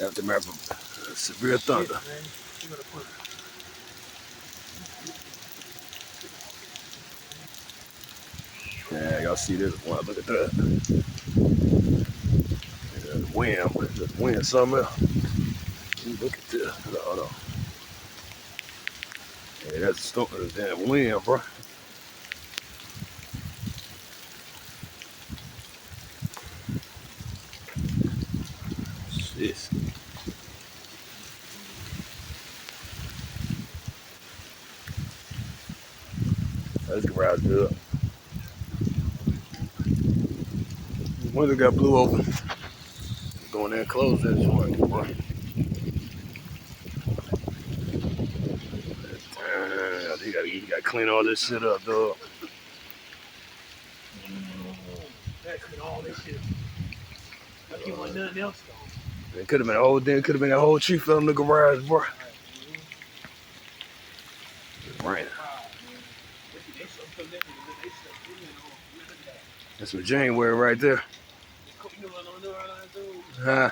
Aftermath of severe thunder. Yeah, y'all see this one? Look at that. The wind, the wind something else. Look at this. Hold on. Yeah, that's the storm. That's damn wind, bro. Shit. Let's get right to it. Window got blew open. Go in there and close that joint, bro. You gotta clean all this shit up, dog. Clean all this shit. Like you want nothing else though. It could have been a whole thing. Could have been a whole tree fell in the garage, bro. Right. That's what January right there. Huh?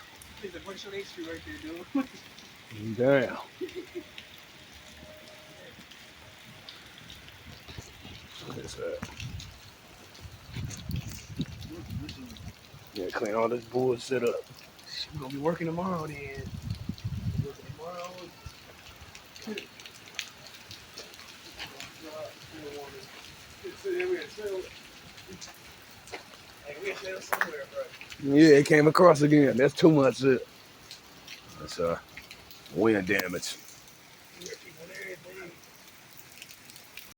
Damn. What's that? Yeah, clean all this bullshit up. We're gonna be working tomorrow then. Yeah, it came across again. That's too much. That's wind damage.